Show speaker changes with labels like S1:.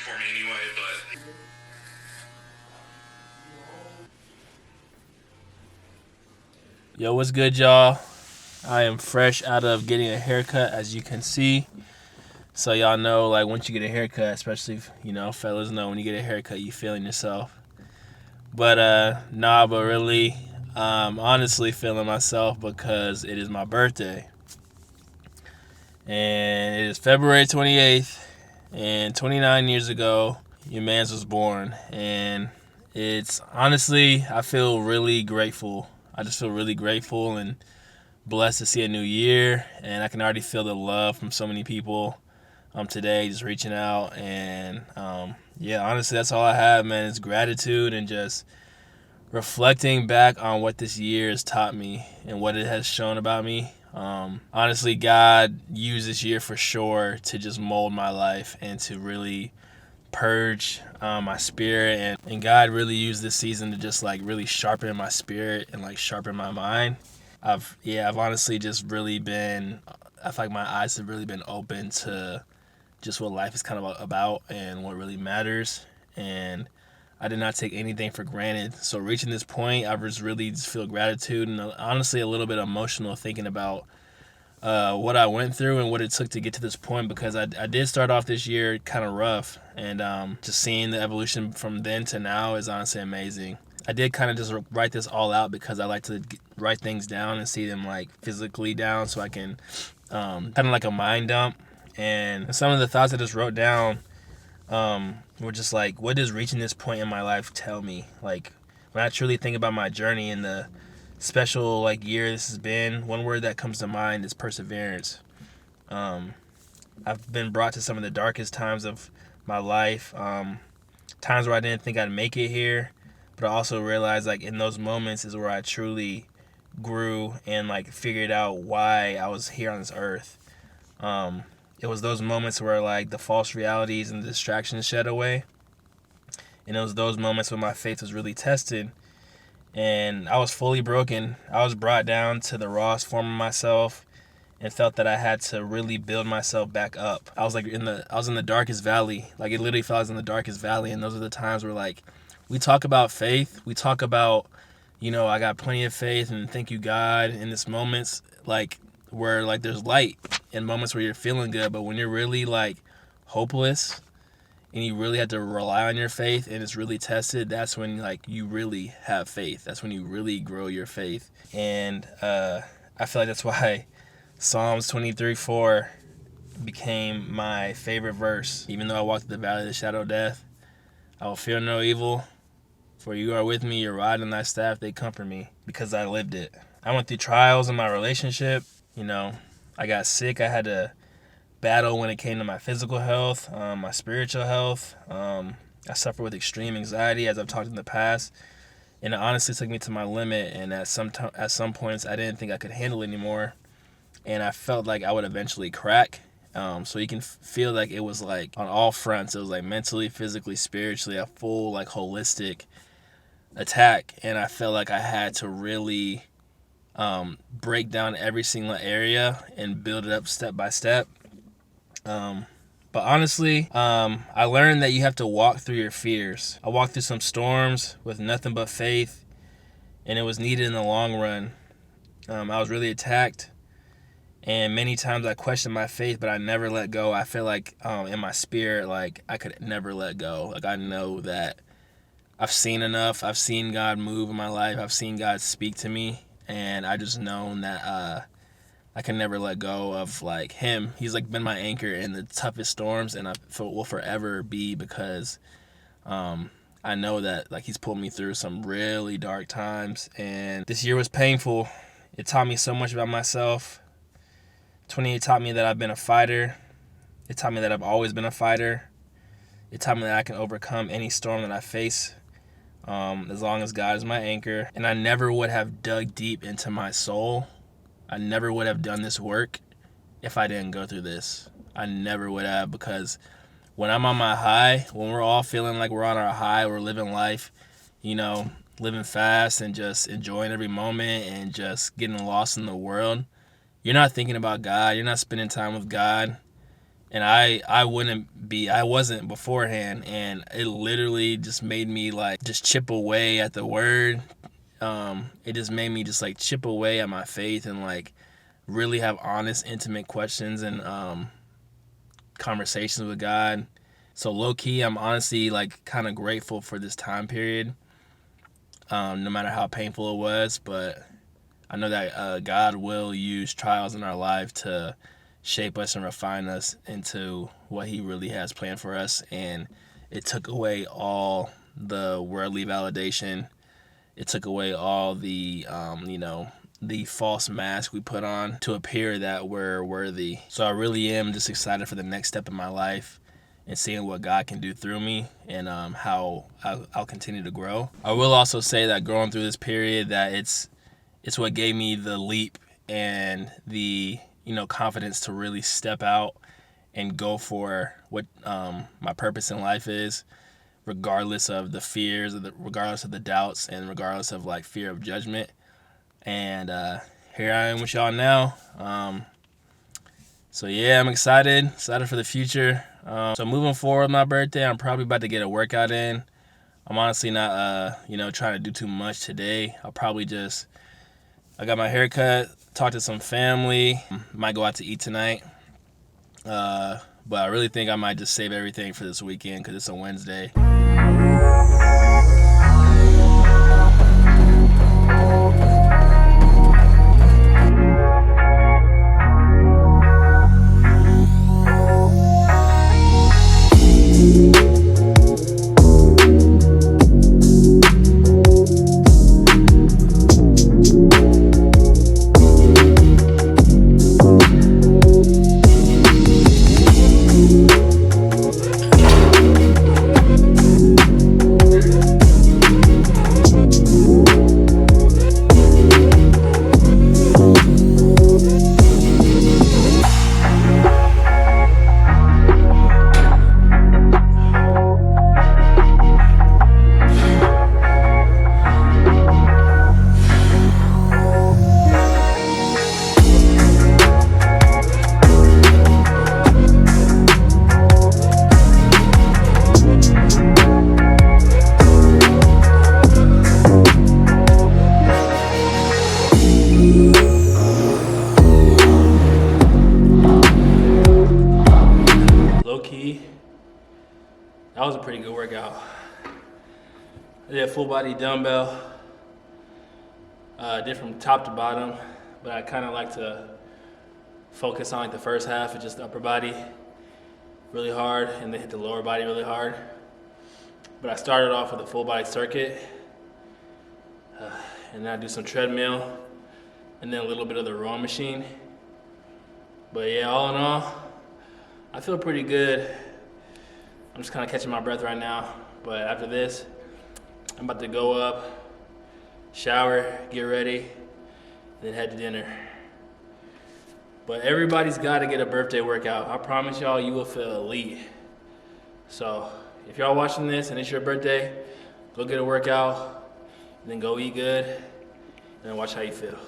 S1: for me anyway, but
S2: Yo, what's good, y'all? I am fresh out of getting a haircut, as you can see. So y'all know, like, once you get a haircut, especially if, fellas know when you get a haircut, you feeling yourself. But but really, honestly feeling myself because it is my birthday, and it is February 28th, and 29 years ago, your man's was born, and it's honestly, I feel really grateful. I just feel really grateful and blessed to see a new year, and I can already feel the love from so many people today, just reaching out. And yeah, honestly, that's all I have, man. It's gratitude and just reflecting back on what this year has taught me and what it has shown about me. Honestly, God used this year for sure to just mold my life and to really purge my spirit, and God really used this season to just like really sharpen my spirit and like sharpen my mind. I've honestly just really been, I feel like my eyes have really been open to just what life is kind of about and what really matters. And I did not take anything for granted. So reaching this point, I just really just feel gratitude and honestly a little bit emotional thinking about what I went through and what it took to get to this point, because I did start off this year kind of rough, and just seeing the evolution from then to now is honestly amazing. I did kind of just write this all out because I like to write things down and see them like physically down so I can kind of like a mind dump. And some of the thoughts I just wrote down were just like, what does reaching this point in my life tell me? Like, when I truly think about my journey and the special like year this has been, one word that comes to mind is perseverance. I've been brought to some of the darkest times of my life, times where I didn't think I'd make it here, but I also realized like in those moments is where I truly grew and like figured out why I was here on this earth. It was those moments where like the false realities and the distractions shed away, and it was those moments when my faith was really tested and I was fully broken. I was brought down to the rawest form of myself and felt that I had to really build myself back up. I was in the darkest valley. Like, it literally felt like I was in the darkest valley, and those are the times where like we talk about faith. We talk about, I got plenty of faith and thank you God in this moments like where like there's light in moments where you're feeling good, but when you're really like hopeless and you really have to rely on your faith and it's really tested, that's when like you really have faith. That's when you really grow your faith. And I feel like that's why Psalms 23:4 became my favorite verse. Even though I walk through the valley of the shadow of death, I will fear no evil, for you are with me, your rod and thy staff, they comfort me, because I lived it. I went through trials in my relationship. I got sick. I had to battle when it came to my physical health, my spiritual health. I suffer with extreme anxiety, as I've talked in the past, and it honestly took me to my limit. And at some points, I didn't think I could handle it anymore, and I felt like I would eventually crack. So you can feel like it was like on all fronts. It was like mentally, physically, spiritually, a full like holistic attack, and I felt like I had to really break down every single area and build it up step by step. But honestly, I learned that you have to walk through your fears. I walked through some storms with nothing but faith, and it was needed in the long run. I was really attacked, and many times I questioned my faith, but I never let go. I feel like in my spirit, like I could never let go. Like, I know that I've seen enough. I've seen God move in my life. I've seen God speak to me, and I just known that I can never let go of like him. He's like been my anchor in the toughest storms, and I will forever be, because I know that like he's pulled me through some really dark times, and this year was painful. It taught me so much about myself. 28 taught me that I've been a fighter. It taught me that I've always been a fighter. It taught me that I can overcome any storm that I face, as long as God is my anchor. And I never would have dug deep into my soul. I never would have done this work if I didn't go through this. I never would have, because when I'm on my high, when we're all feeling like we're on our high, we're living life, living fast and just enjoying every moment and just getting lost in the world, you're not thinking about God. You're not spending time with God. and I wasn't beforehand, and it literally just made me like just chip away at the word. It just made me just like chip away at my faith and like really have honest, intimate questions and conversations with God. So low key, I'm honestly like kind of grateful for this time period, no matter how painful it was. But I know that God will use trials in our life to shape us and refine us into what He really has planned for us. And it took away all the worldly validation. It took away all the, the false mask we put on to appear that we're worthy. So I really am just excited for the next step in my life and seeing what God can do through me and how I'll continue to grow. I will also say that growing through this period, that it's what gave me the leap and the confidence to really step out and go for what my purpose in life is, regardless of the fears, regardless of the doubts, and regardless of like fear of judgment. And here I am with y'all now. So yeah, I'm excited for the future. So moving forward, my birthday, I'm probably about to get a workout in. I'm honestly not, trying to do too much today. I got my hair cut, talk to some family, might go out to eat tonight. But I really think I might just save everything for this weekend because it's a Wednesday. That was a pretty good workout. I did a full body dumbbell, did from top to bottom, but I kind of like to focus on like the first half of just the upper body really hard and then hit the lower body really hard. But I started off with a full body circuit, and then I do some treadmill and then a little bit of the rowing machine. But yeah, all in all, I feel pretty good. I'm just kind of catching my breath right now, but after this, I'm about to go up, shower, get ready, and then head to dinner. But everybody's got to get a birthday workout. I promise y'all, you will feel elite. So if y'all watching this and it's your birthday, go get a workout, and then go eat good, and then watch how you feel.